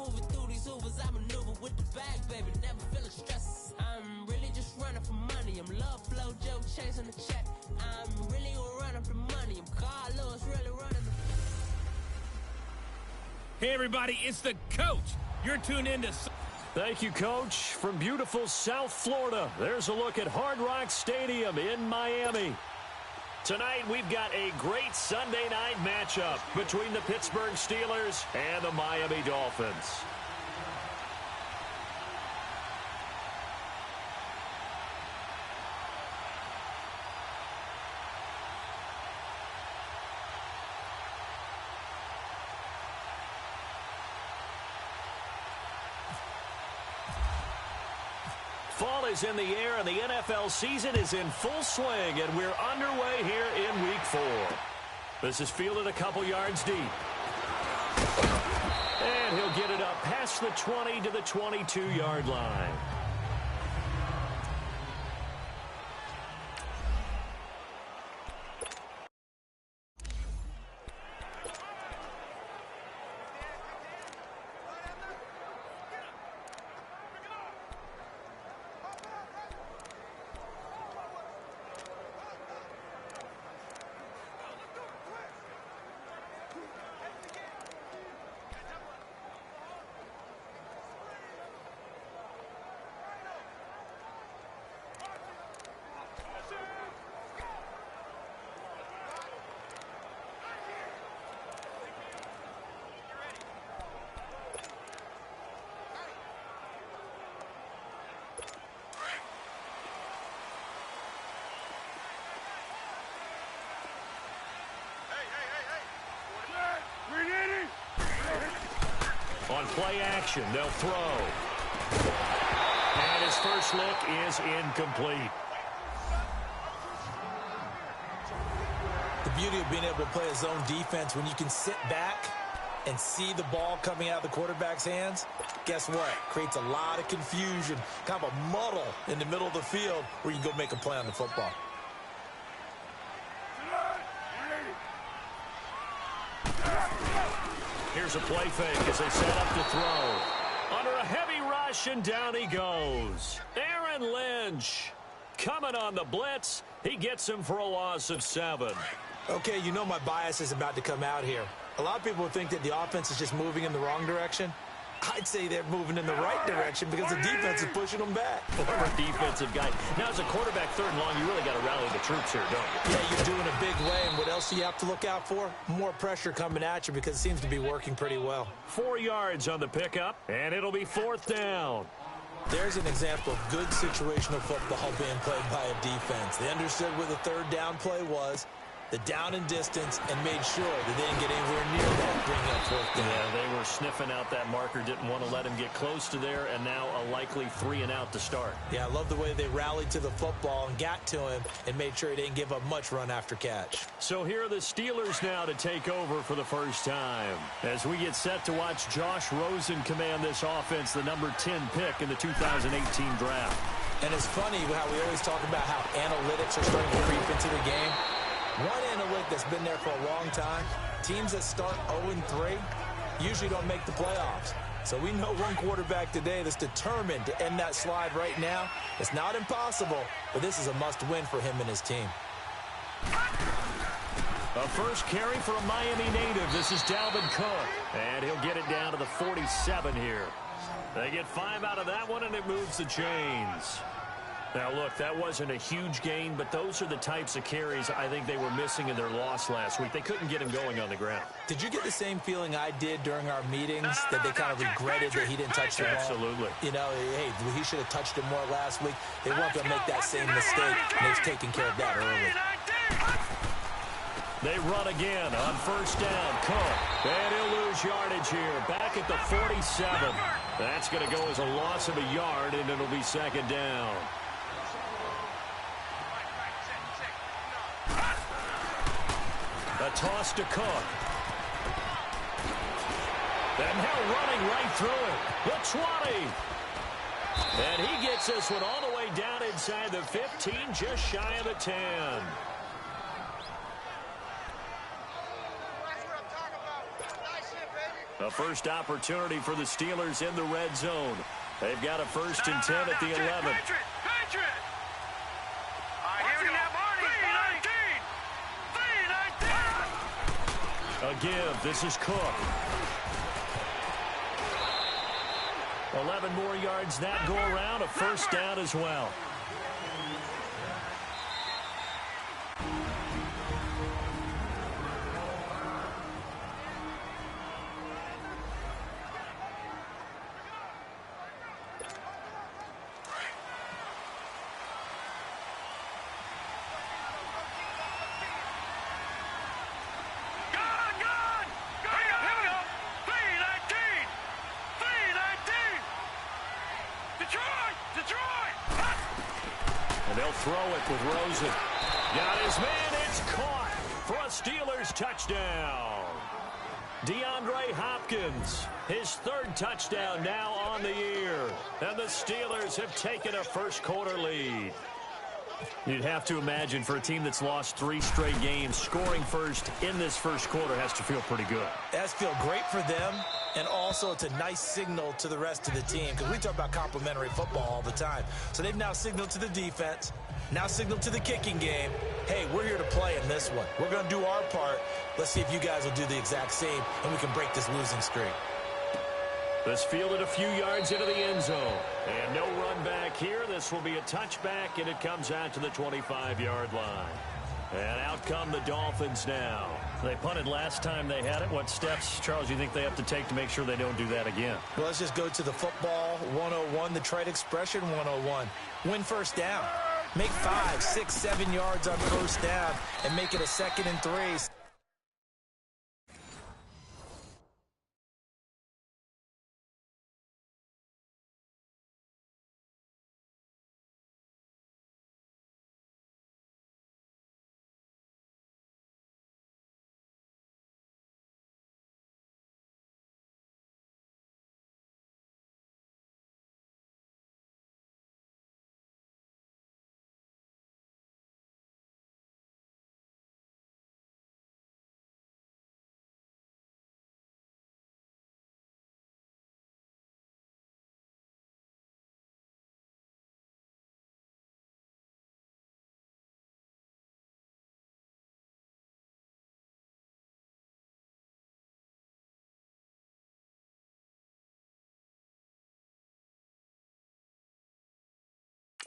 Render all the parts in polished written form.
moving through these Ubers, I maneuver with the bag, baby, never feeling stress. I'm really just running for money. I'm love flow, joke, chasing the check. I'm really gonna run up the money. I'm Carl Lewis, really running the... Hey, everybody, it's the coach. You're tuned in to... Thank you, Coach. From beautiful South Florida, there's a look at Hard Rock Stadium in Miami. Tonight, we've got a great Sunday night matchup between the Pittsburgh Steelers and the Miami Dolphins. Fall is in the air, and the NFL season is in full swing, and we're underway here in Week 4. This is fielded a couple yards deep. And he'll get it up past the 20 to the 22-yard line. On play action, they'll throw. And his first look is incomplete. The beauty of being able to play a zone defense, when you can sit back and see the ball coming out of the quarterback's hands, guess what? Creates a lot of confusion, kind of a muddle in the middle of the field where you can go make a play on the football. Here's a play fake as they set up to throw. Under a heavy rush, and down he goes. Aaron Lynch coming on the blitz. He gets him for a loss of 7. Okay, you know my bias is about to come out here. A lot of people think that the offense is just moving in the wrong direction. I'd say they're moving in the right direction because the defense is pushing them back. Former defensive guy. Now, as a quarterback, 3rd and long, you really got to rally the troops here, don't you? Yeah, you're doing a big way, and what else do you have to look out for? More pressure coming at you because it seems to be working pretty well. 4 yards on the pickup, and it'll be 4th down. There's an example of good situational football being played by a defense. They understood where the 3rd down play was, the down and distance, and made sure that they didn't get anywhere near that, bringing up 4th down. Yeah, they were sniffing out that marker, didn't want to let him get close to there, and now a likely 3 and out to start. Yeah, I love the way they rallied to the football and got to him and made sure he didn't give up much run after catch. So here are the Steelers now to take over for the first time. As we get set to watch Josh Rosen command this offense, the number 10 pick in the 2018 draft. And it's funny how we always talk about how analytics are starting to creep into the game. One analytic that's been there for a long time, teams that start 0-3 usually don't make the playoffs. So we know one quarterback today that's determined to end that slide right now. It's not impossible, but this is a must-win for him and his team. A first carry for a Miami native. This is Dalvin Cook, and he'll get it down to the 47 here. They get 5 out of that one, and it moves the chains. Now, look, that wasn't a huge gain, but those are the types of carries I think they were missing in their loss last week. They couldn't get him going on the ground. Did you get the same feeling I did during our meetings, that they kind of regretted that he didn't touch the ball? Absolutely. You know, hey, he should have touched it more last week. They weren't going to make that same mistake, and they've taken care of that early. They run again on first down. Cook, and he'll lose yardage here. Back at the 47. That's going to go as a loss of a yard, and it'll be 2nd down. A toss to Cook. And now running right through it. The 20. And he gets this one all the way down inside the 15, just shy of the 10. A first opportunity for the Steelers in the red zone. They've got a 1st and 10 at the 11. A give. This is Cook. 11 more yards that go around. A 1st down as well. Throw it with Rosen. Got his man. It's caught for a Steelers touchdown. DeAndre Hopkins, his 3rd touchdown now on the year. And the Steelers have taken a first-quarter lead. You'd have to imagine for a team that's lost 3 straight games, scoring first in this first quarter has to feel pretty good. It has to feel great for them, and also it's a nice signal to the rest of the team because we talk about complementary football all the time. So they've now signaled to the defense, now signaled to the kicking game, hey, we're here to play in this one. We're going to do our part. Let's see if you guys will do the exact same, and we can break this losing streak. This fielded a few yards into the end zone. And no run back here. This will be a touchback, and it comes out to the 25-yard line. And out come the Dolphins now. They punted last time they had it. What steps, Charles, do you think they have to take to make sure they don't do that again? Well, let's just go to the football 101, the trite expression 101. Win first down. Make 5, 6, 7 yards on first down and make it a 2nd and 3.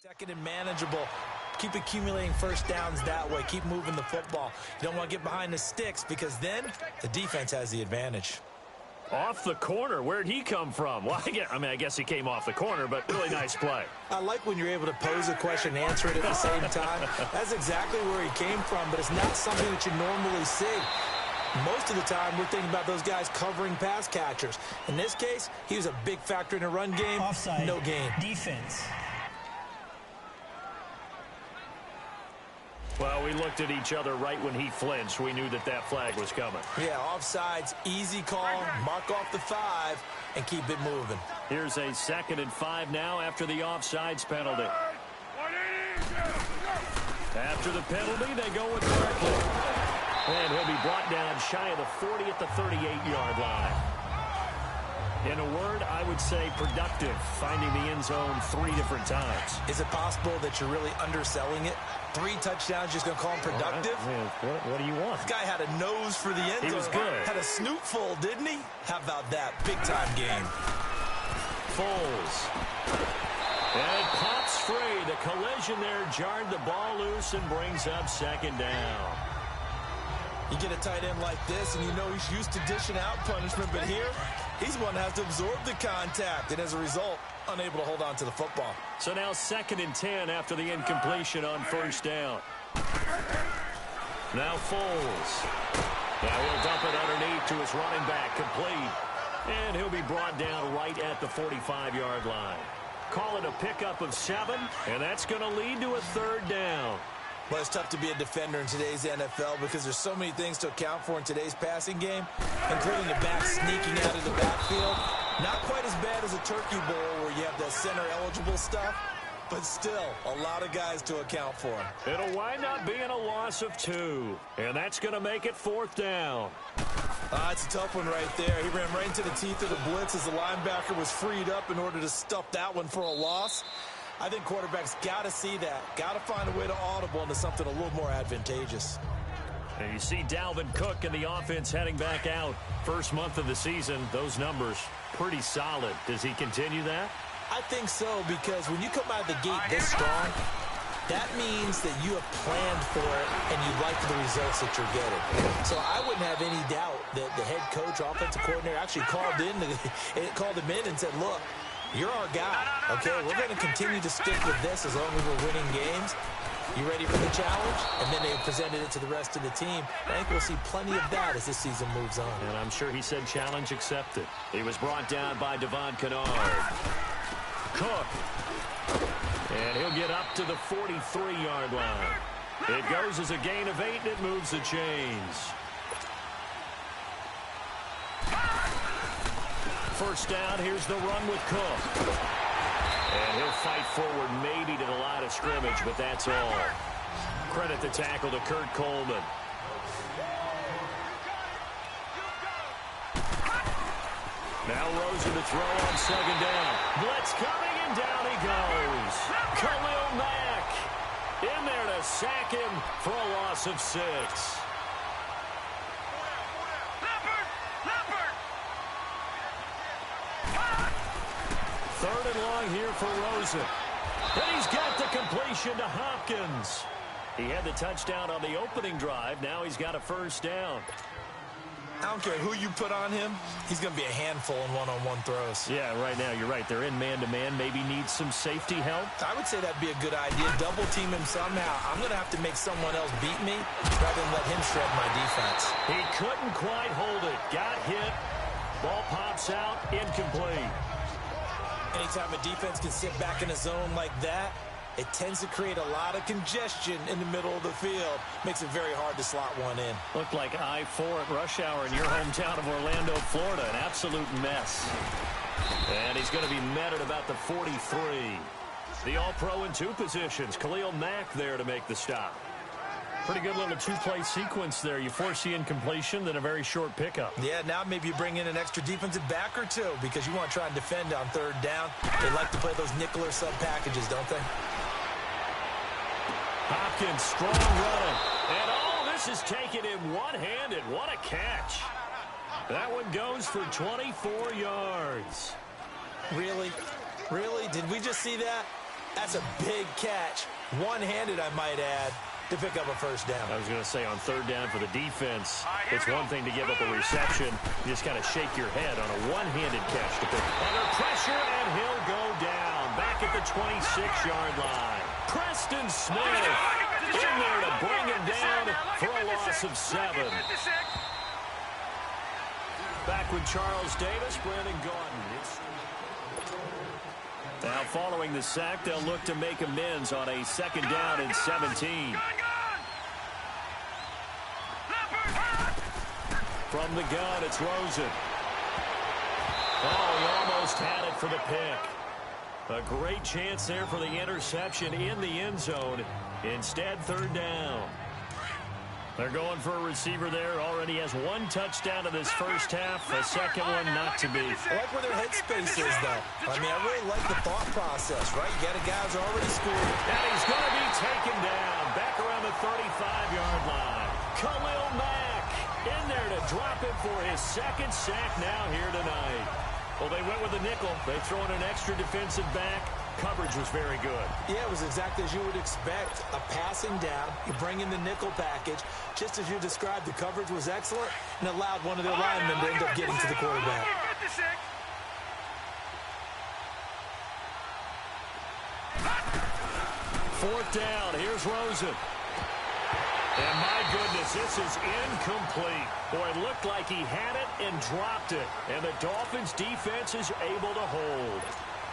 Second and manageable. Keep accumulating first downs that way. Keep moving the football. You don't want to get behind the sticks because then the defense has the advantage. Off the corner. Where'd he come from? Well, I guess he came off the corner, but really nice play. I like when you're able to pose a question and answer it at the same time. That's exactly where he came from, but it's not something that you normally see. Most of the time, we're thinking about those guys covering pass catchers. In this case, he was a big factor in the run game. Offside. No gain. Defense. Well, we looked at each other right when he flinched. We knew that that flag was coming. Yeah, offsides, easy call, mark off the 5, and keep it moving. Here's a 2nd and 5 now after the offsides penalty. After the penalty, they go with Barkley. And he'll be brought down shy of the 40 at the 38-yard line. In a word, I would say productive, finding the end zone 3 different times. Is it possible that you're really underselling it? 3 touchdowns, just going to call him productive? Right. What do you want? This guy had a nose for the end zone. He was good. Had a snoot full, didn't he? How about that? Big-time game. Foles. And it pops free. The collision there jarred the ball loose and brings up 2nd down. You get a tight end like this, and you know he's used to dishing out punishment, but here, he's one that has to absorb the contact, and as a result, unable to hold on to the football. So now 2nd and 10 after the incompletion on first down. Now Foles. Now he'll dump it underneath to his running back, complete. And he'll be brought down right at the 45-yard line. Call it a pickup of 7, and that's going to lead to a 3rd down. Well, it's tough to be a defender in today's NFL because there's so many things to account for in today's passing game, including the back sneaking out of the backfield. Not quite as bad as a turkey bowl where you have the center-eligible stuff, but still a lot of guys to account for. It'll wind up being a loss of 2, and that's going to make it 4th down. That's a tough one right there. He ran right into the teeth of the blitz as the linebacker was freed up in order to stuff that one for a loss. I think quarterbacks got to see that. Got to find a way to audible into something a little more advantageous. And you see Dalvin Cook and the offense heading back out. First month of the season, those numbers pretty solid. Does he continue that? I think so, because when you come out of the gate this strong, that means that you have planned for it and you like the results that you're getting. So I wouldn't have any doubt that the head coach, offensive coordinator, actually called him in and said, look, you're our guy, okay? We're going to continue to stick with this as long as we're winning games. You ready for the challenge? And then they presented it to the rest of the team. I think we'll see plenty of that as this season moves on. And I'm sure he said challenge accepted. He was brought down by Devon Kennard. Cook. And he'll get up to the 43-yard line. It goes as a gain of 8, and it moves the chains. First down, here's the run with Cook. And he'll fight forward maybe to the line of scrimmage, but that's all. Credit the tackle to Kurt Coleman. Now Rosen to throw on second down. Blitz coming, and down he goes. Khalil Mack in there to sack him for a loss of 6. Third and long here for Rosen. And he's got the completion to Hopkins. He had the touchdown on the opening drive. Now he's got a first down. I don't care who you put on him. He's going to be a handful in one-on-one throws. Yeah, right now you're right. They're in man-to-man. Maybe needs some safety help. I would say that'd be a good idea. Double team him somehow. I'm going to have to make someone else beat me rather than let him shred my defense. He couldn't quite hold it. Got hit. Ball pops out. Incomplete. Anytime a defense can sit back in a zone like that, it tends to create a lot of congestion in the middle of the field. Makes it very hard to slot one in. Looked like I-4 at rush hour in your hometown of Orlando, Florida. An absolute mess. And he's going to be met at about the 43. The All-Pro in 2 positions. Khalil Mack there to make the stop. Pretty good little 2-play sequence there. You force the incompletion, then a very short pickup. Yeah, now maybe you bring in an extra defensive back or 2 because you want to try and defend on third down. They like to play those nickel or sub packages, don't they? Hopkins, strong running. And this is taken in one-handed. What a catch. That one goes for 24 yards. Really? Really? Did we just see that? That's a big catch. One-handed, I might add, to pick up a first down. I was going to say on third down for the defense, it's one thing to give up a reception. You just kind of shake your head on a one-handed catch to pick. Under pressure, and he'll go down. Back at the 26-yard line. Preston Smith in there to bring him down for a loss of 7. Back with Charles Davis, Brandon Gaudin. Now following the sack, they'll look to make amends on a second down and 17. From the gun, it's Rosen. Oh, he almost had it for the pick. A great chance there for the interception in the end zone. Instead, third down. They're going for a receiver there. Already has 1 touchdown in this first half. A second one not to be. I like where their headspace is, though. I mean, I really like the thought process, right? You got a guy who's already scored. And he's going to be taken down. Back around the 35-yard line. Khalil Mack in there to drop him for his second sack now here tonight. Well, they went with a nickel. They throw in an extra defensive back. Coverage was very good. Yeah, it was exactly as you would expect. A passing down. You bring in the nickel package. Just as you described, the coverage was excellent and allowed one of their linemen to end up getting to the quarterback. Fourth down. Here's Rosen. And my goodness, this is incomplete. Boy, it looked like he had it and dropped it. And the Dolphins' defense is able to hold.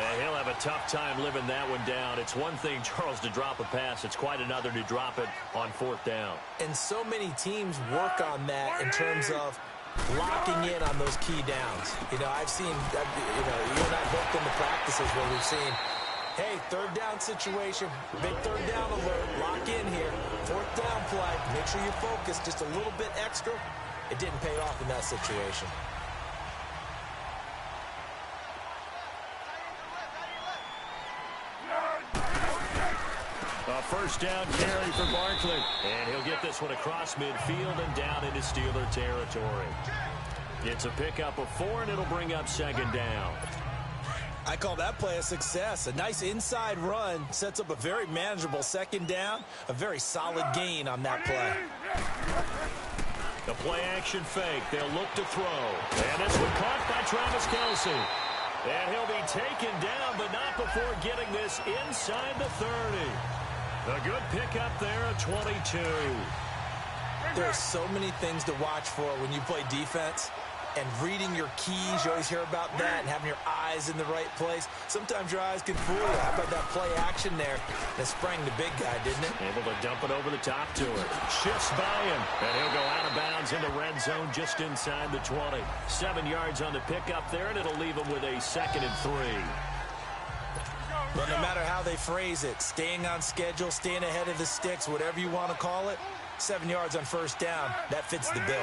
And he'll have a tough time living that one down. It's one thing, Charles, to drop a pass. It's quite another to drop it on fourth down. And so many teams work on that in terms of locking in on those key downs. You know, I've seen, you and I both been to practices where we've seen, hey, third down situation, big third down alert, lock in here, fourth down play, make sure you focus just a little bit extra, it didn't pay off in that situation. A first down carry for Barkley. And he'll get this one across midfield and down into Steeler territory. It's a pickup of 4, and it'll bring up second down. I call that play a success. A nice inside run sets up a very manageable second down. A very solid gain on that play. The play action fake. They'll look to throw. And this one caught by Travis Kelce. And he'll be taken down, but not before getting this inside the 30. A good pickup there at 22. There are so many things to watch for when you play defense. And reading your keys, you always hear about that, and having your eyes in the right place. Sometimes your eyes can fool you. How about that play action there that sprang the big guy, didn't it? Able to dump it over the top to him. Shifts by him, and he'll go out of bounds in the red zone just inside the 20. 7 yards on the pickup there, and it'll leave him with a 2nd and 3. Well, no matter how they phrase it, staying on schedule, staying ahead of the sticks, whatever you want to call it, 7 yards on first down, that fits the bill.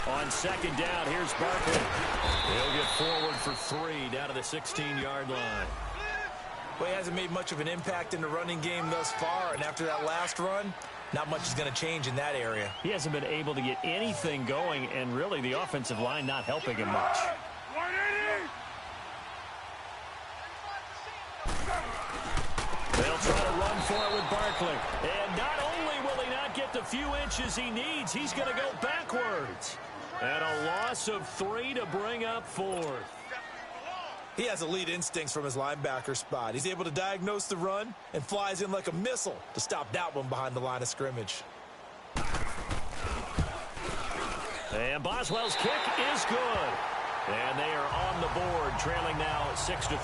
On second down, here's Barkley. He'll get forward for 3 down to the 16-yard line. Well, he hasn't made much of an impact in the running game thus far, and after that last run, not much is going to change in that area. He hasn't been able to get anything going, and really the offensive line not helping him much. They'll try to run for it with Barkley. And not only will he not get the few inches he needs, he's going to go backwards. And a loss of 3 to bring up 4th. He has elite instincts from his linebacker spot. He's able to diagnose the run and flies in like a missile to stop that one behind the line of scrimmage. And Boswell's kick is good. And they are on the board, trailing now 6-3.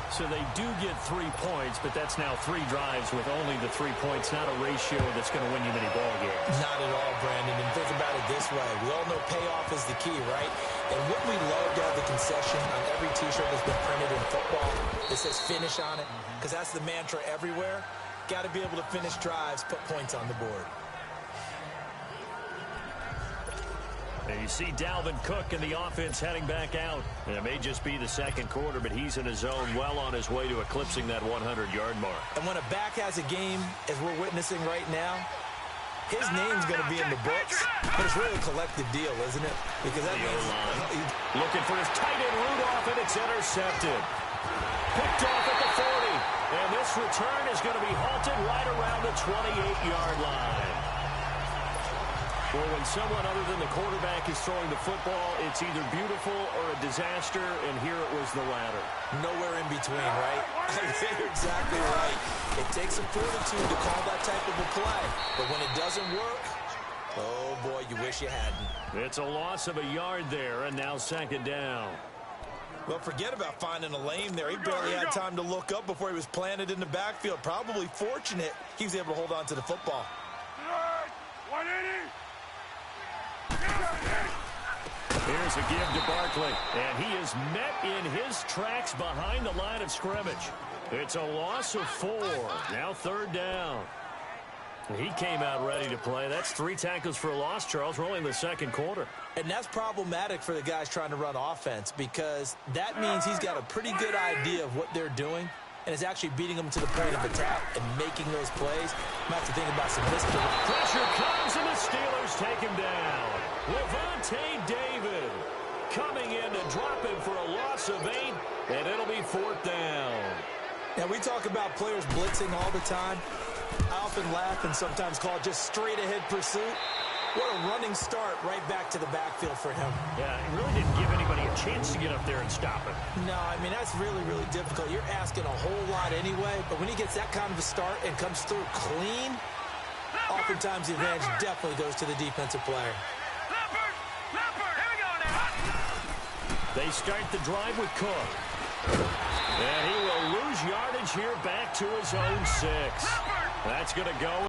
So they do get 3 points, but that's now 3 drives with only the 3 points, not a ratio that's going to win you many ball games. Not at all, Brandon. And think about it this way. We all know payoff is the key, right? And wouldn't we love to have the concession on every T-shirt that's been printed in football that says finish on it? Because that's the mantra everywhere. Got to be able to finish drives, put points on the board. And you see Dalvin Cook in the offense heading back out. And it may just be the second quarter, but he's in his zone, well on his way to eclipsing that 100-yard mark. And when a back has a game, as we're witnessing right now, his name's going to be in the books. But it's really a collective deal, isn't it? Because that means looking for his tight end Rudolph, and it's intercepted. Picked off at the 40. And this return is going to be halted right around the 28-yard line. Well, when someone other than the quarterback is throwing the football, it's either beautiful or a disaster, and here it was the latter. Nowhere in between, right? You're exactly right. It takes some fortitude to call that type of a play. But when it doesn't work, oh, boy, you wish you hadn't. It's a loss of a yard there, and now second down. Well, forget about finding a lane there. He barely had time to look up before he was planted in the backfield. Probably fortunate he was able to hold on to the football. 180. Here's a give to Barkley, and he is met in his tracks behind the line of scrimmage. It's a loss of 4. Now third down. He came out ready to play. That's 3 tackles for a loss, Charles. We're only in the second quarter. And that's problematic for the guys trying to run offense because that means he's got a pretty good idea of what they're doing and is actually beating them to the point of attack and making those plays. You might have to think about some history. Pressure comes, and the Steelers take him down. Lavonte David coming in to drop him for a loss of 8, and it'll be 4th down. Now, we talk about players blitzing all the time. I often laugh and sometimes call it just straight-ahead pursuit. What a running start right back to the backfield for him. Yeah, he really didn't give anybody a chance to get up there and stop him. No, I mean, that's really, really difficult. You're asking a whole lot anyway, but when he gets that kind of a start and comes through clean, oftentimes the advantage definitely goes to the defensive player. They start the drive with Cook. And he will lose yardage here back to his own 6. That's going to go